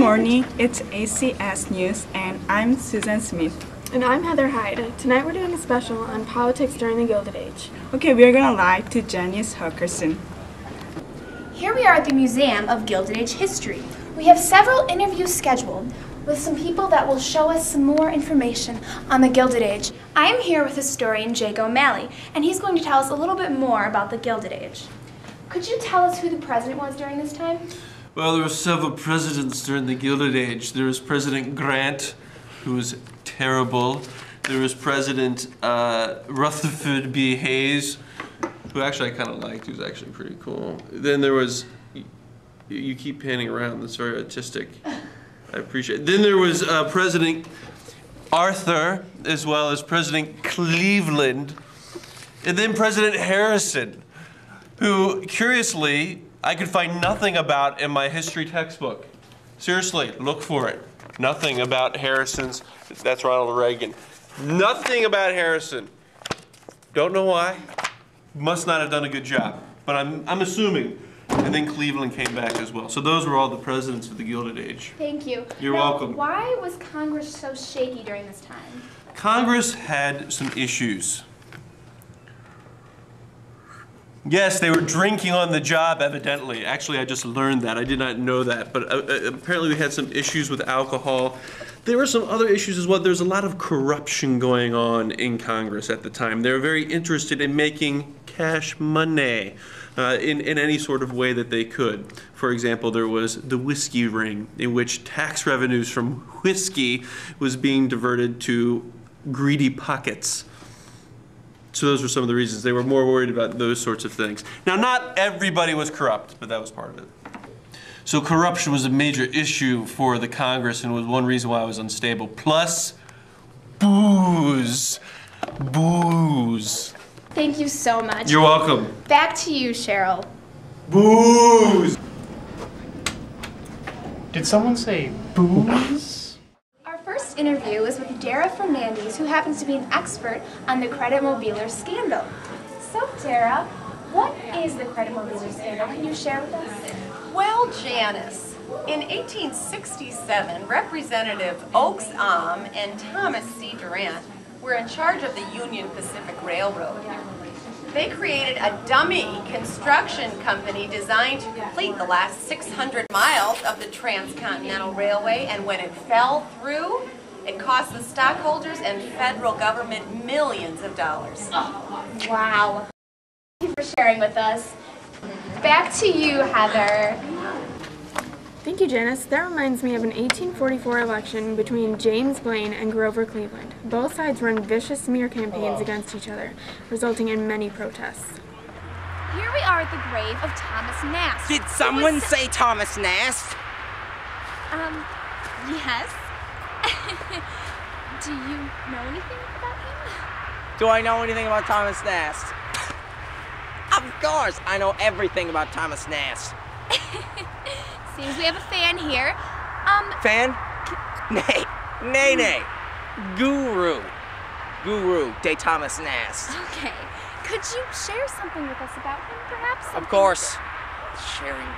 morning, it's HCS News, and I'm Susan Smith. And I'm Heather Hyde. Tonight we're doing a special on politics during the Gilded Age. Okay, we're gonna lie to Janice Hookerson. Here we are at the Museum of Gilded Age History. We have several interviews scheduled with some people that will show us some more information on the Gilded Age. I am here with historian Jake O'Malley, and he's going to tell us a little bit more about the Gilded Age. Could you tell us who the president was during this time? Well, there were several presidents during the Gilded Age. There was President Grant, who was terrible. There was President Rutherford B. Hayes, who actually I kind of liked. He was actually pretty cool. Then there was, you keep panning around, that's very artistic. I appreciate it. Then there was President Arthur, as well as President Cleveland, and then President Harrison, who, curiously, I could find nothing about in my history textbook. Seriously, look for it. Nothing about Harrison's, that's Ronald Reagan. Nothing about Harrison. Don't know why. Must not have done a good job, but I'm assuming. And then Cleveland came back as well. So those were all the presidents of the Gilded Age. Thank you. You're now, welcome. Why was Congress so shaky during this time? Congress had some issues. Yes, they were drinking on the job, evidently. Actually, I just learned that. I did not know that. But apparently we had some issues with alcohol. There were some other issues as well. There's a lot of corruption going on in Congress at the time. They were very interested in making cash money in any sort of way that they could. For example, there was the whiskey ring, in which tax revenues from whiskey was being diverted to greedy pockets. So those were some of the reasons. They were more worried about those sorts of things. Now, not everybody was corrupt, but that was part of it. So corruption was a major issue for the Congress and was one reason why it was unstable. Plus, booze. Booze. Thank you so much. You're welcome. Back to you, Cheryl. Booze! Did someone say booze? Our first interview was with Dara Fernandez, who happens to be an expert on the Credit Mobiler scandal. So, Dara, what is the Credit Mobiler scandal? Can you share with us? Well, Janice, in 1867, Representative Oakes Ahm and Thomas C. Durant were in charge of the Union Pacific Railroad. They created a dummy construction company designed to complete the last 600 miles of the Transcontinental Railway, and when it fell through, it cost the stockholders and federal government millions of dollars. Wow. Thank you for sharing with us. Back to you, Heather. Thank you, Janice. That reminds me of an 1844 election between James Blaine and Grover Cleveland. Both sides ran vicious smear campaigns against each other, resulting in many protests. Here we are at the grave of Thomas Nast. Did someone say Thomas Nast? Yes. Do you know anything about him? Do I know anything about Thomas Nast? Of course, I know everything about Thomas Nast. Seems we have a fan here. Fan? Nay. Guru de Thomas Nast. Okay. Could you share something with us about him, perhaps? Of course. Sharing.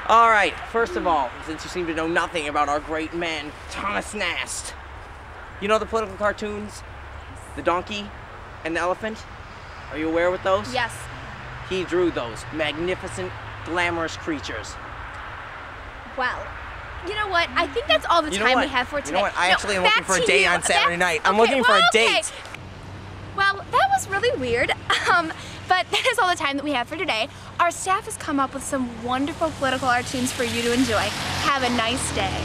All right, first of all, since you seem to know nothing about our great man, Thomas Nast. You know the political cartoons? The donkey and the elephant? Are you aware with those? Yes. He drew those magnificent, glamorous creatures. Well, you know what? I think that's all the time we have for today. You know what? I actually am looking for a date on Saturday night. I'm looking for a date. Well, that was really weird. But that is all the time that we have for today. Our staff has come up with some wonderful political cartoons for you to enjoy. Have a nice day.